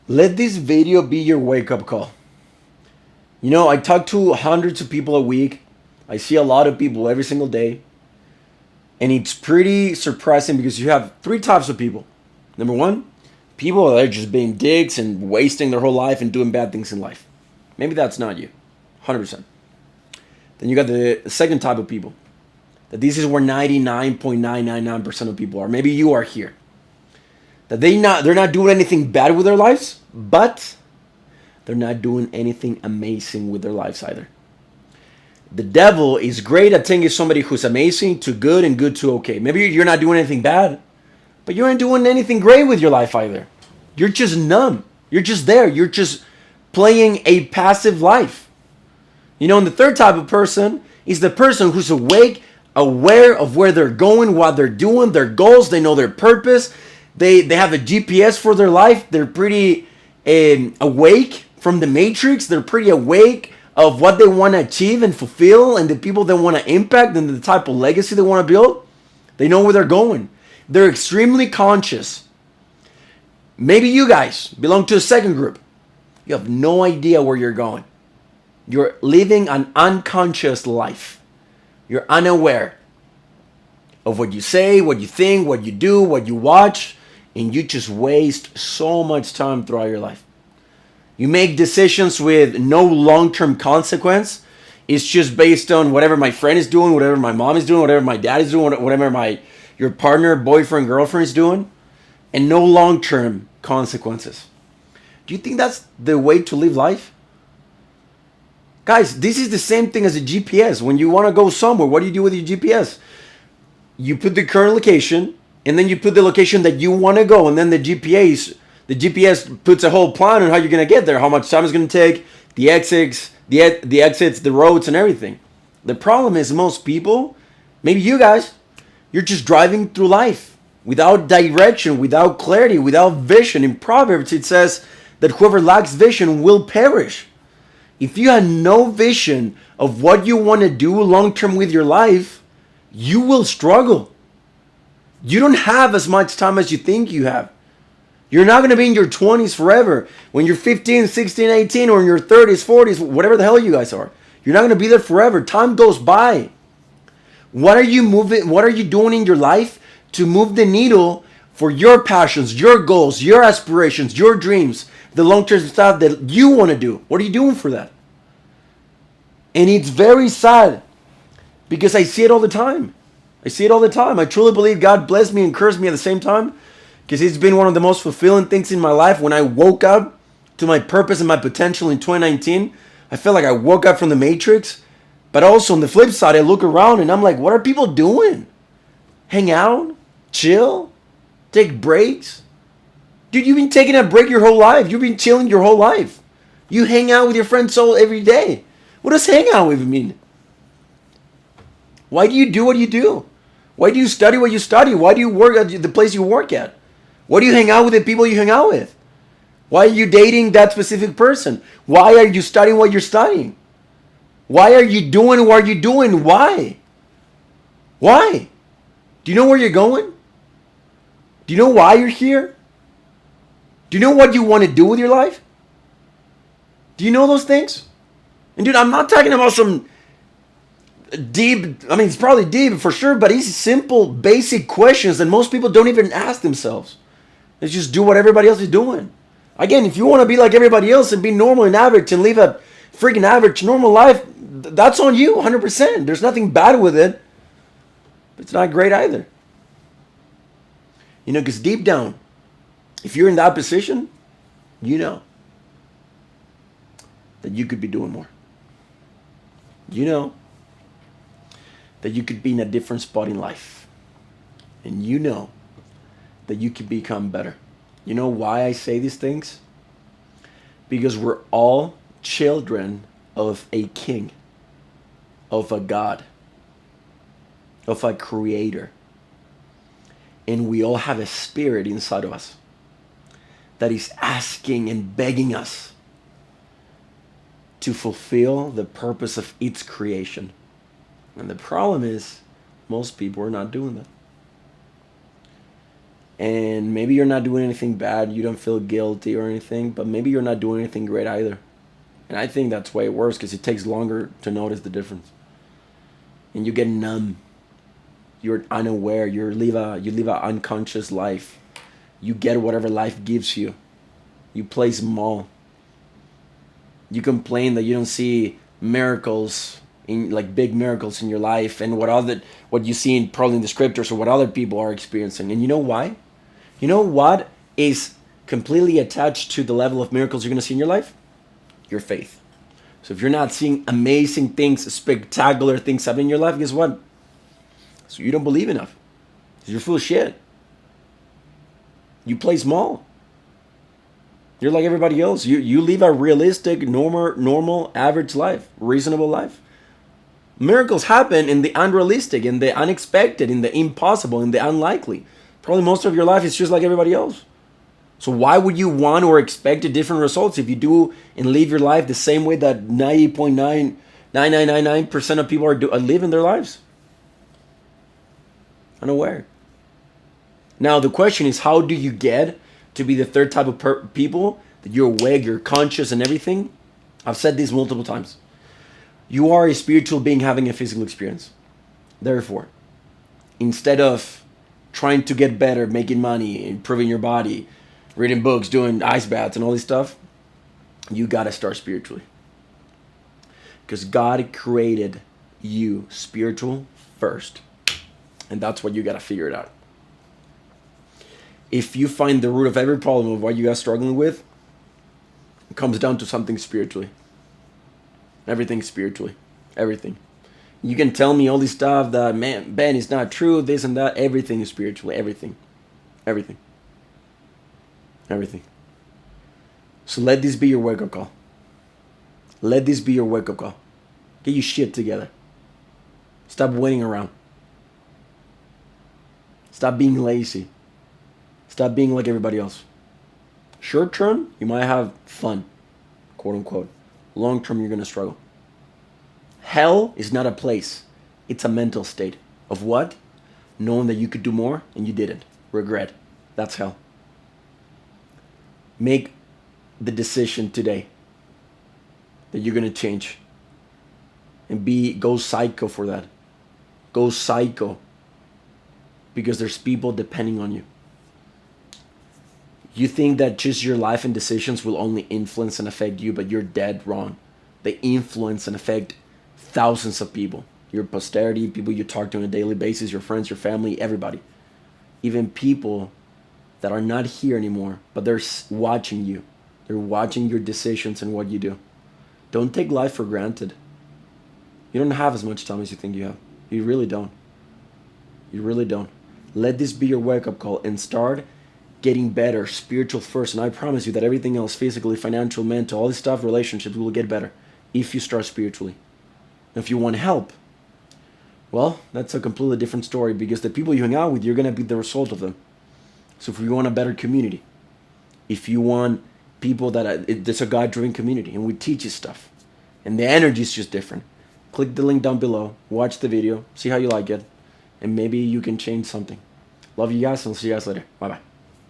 Let this video be your wake up call. You know, I talk to hundreds of people a week. I see a lot of people every single day. And it's pretty surprising because you have three types of people. Number one, people that are just being dicks and wasting their whole life and doing bad things in life. Maybe that's not you. 100%. Then you got the second type of people. That this is where 99.999% of people are. Maybe you are here. That they're not doing anything bad with their lives, but they're not doing anything amazing with their lives either. The devil is great at taking somebody who's amazing to good and good to okay. Maybe you're not doing anything bad, but you aren't doing anything great with your life either. You're just numb. You're just there. You're just playing a passive life. You know, and the third type of person is the person who's awake, aware of where they're going, what they're doing, their goals. They know their purpose. They have a GPS for their life. They're pretty awake from the matrix. They're pretty awake of what they want to achieve and fulfill and the people they want to impact and the type of legacy they want to build. They know where they're going. They're extremely conscious. Maybe you guys belong to a second group. You have no idea where you're going. You're living an unconscious life. You're unaware of what you say, what you think, what you do, what you watch, and you just waste so much time throughout your life. You make decisions with no long-term consequence. It's just based on whatever my friend is doing, whatever my mom is doing, whatever my dad is doing, whatever your partner, boyfriend, girlfriend is doing, and no long-term consequences. Do you think that's the way to live life? Guys, this is the same thing as a GPS. When you want to go somewhere, what do you do with your GPS? You put the current location, and then you put the location that you want to go, and then the GPS puts a whole plan on how you're going to get there, how much time it's going to take, the exits, the roads, and everything. The problem is most people, maybe you guys, you're just driving through life without direction, without clarity, without vision. In Proverbs, it says that whoever lacks vision will perish. If you have no vision of what you want to do long term with your life, you will struggle. You don't have as much time as you think you have. You're not going to be in your 20s forever. When you're 15, 16, 18, or in your 30s, 40s, whatever the hell you guys are. You're not going to be there forever. Time goes by. What are you doing in your life to move the needle for your passions, your goals, your aspirations, your dreams, the long-term stuff that you want to do? What are you doing for that? And it's very sad because I see it all the time. I see it all the time. I truly believe God blessed me and cursed me at the same time because it's been one of the most fulfilling things in my life. When I woke up to my purpose and my potential in 2019, I felt like I woke up from the matrix. But also on the flip side, I look around and I'm like, what are people doing? Hang out? Chill? Take breaks? Dude, you've been taking a break your whole life. You've been chilling your whole life. You hang out with your friends all every day. What does hang out with mean? Why do you do what you do? Why do you study what you study? Why do you work at the place you work at? Why do you hang out with the people you hang out with? Why are you dating that specific person? Why are you studying what you're studying? Why are you doing what you're doing? Why? Why? Do you know where you're going? Do you know why you're here? Do you know what you want to do with your life? Do you know those things? And dude, I'm not talking about some deep, I mean, it's probably deep for sure, but it's simple, basic questions that most people don't even ask themselves. They just do what everybody else is doing. Again, if you want to be like everybody else and be normal and average and live a freaking average, normal life, that's on you 100%. There's nothing bad with it. But it's not great either. You know, because deep down, if you're in that position, you know that you could be doing more. You know that you could be in a different spot in life. And you know that you can become better. You know why I say these things? Because we're all children of a king, of a God, of a creator. And we all have a spirit inside of us that is asking and begging us to fulfill the purpose of its creation. And the problem is, most people are not doing that. And maybe you're not doing anything bad, you don't feel guilty or anything, but maybe you're not doing anything great either. And I think that's way worse because it takes longer to notice the difference. And you get numb. You're unaware. You live a unconscious life. You get whatever life gives you. You play small. You complain that you don't see miracles in like big miracles in your life and what you see in probably in the scriptures or what other people are experiencing. And you know why? You know what is completely attached to the level of miracles you're going to see in your life? Your faith. So if you're not seeing amazing things, spectacular things happen in your life, guess what? So you don't believe enough. You're full of shit. You play small. You're like everybody else. You live a realistic, normal, average life, reasonable life. Miracles happen in the unrealistic, in the unexpected, in the impossible, in the unlikely. Probably most of your life is just like everybody else. So why would you want or expect a different results if you do and live your life the same way that 90.99999% of people are living their lives? Unaware. Now the question is, how do you get to be the third type of people that you're awake, you're conscious, and everything? I've said this multiple times. You are a spiritual being having a physical experience. Therefore, instead of trying to get better, making money, improving your body, reading books, doing ice baths, and all this stuff, you got to start spiritually. Because God created you spiritual first. And that's what you got to figure it out. If you find the root of every problem of what you guys struggling with, it comes down to something spiritually. Everything spiritually. Everything. You can tell me all this stuff that, man, Ben, it's not true, this and that. Everything is spiritually. Everything. Everything. Everything. So let this be your wake-up call. Let this be your wake-up call. Get your shit together. Stop waiting around. Stop being lazy. Stop being like everybody else. Short term, you might have fun, quote unquote. Long term, you're going to struggle. Hell is not a place. It's a mental state of what? Knowing that you could do more and you didn't. Regret. That's hell. Make the decision today that you're going to change. And go psycho for that. Go psycho. Because there's people depending on you. You think that just your life and decisions will only influence and affect you, but you're dead wrong. They influence and affect thousands of people. Your posterity, people you talk to on a daily basis, your friends, your family, everybody. Even people that are not here anymore, but they're watching you. They're watching your decisions and what you do. Don't take life for granted. You don't have as much time as you think you have. You really don't. You really don't. Let this be your wake-up call and start getting better, spiritual first. And I promise you that everything else, physically, financial, mental, all this stuff, relationships, will get better if you start spiritually. If you want help, well, that's a completely different story, because the people you hang out with, you're going to be the result of them. So if you want a better community, if you want people it's a God-driven community and we teach you stuff and the energy is just different, click the link down below, watch the video, see how you like it, and maybe you can change something. Love you guys, and I'll see you guys later. Bye-bye.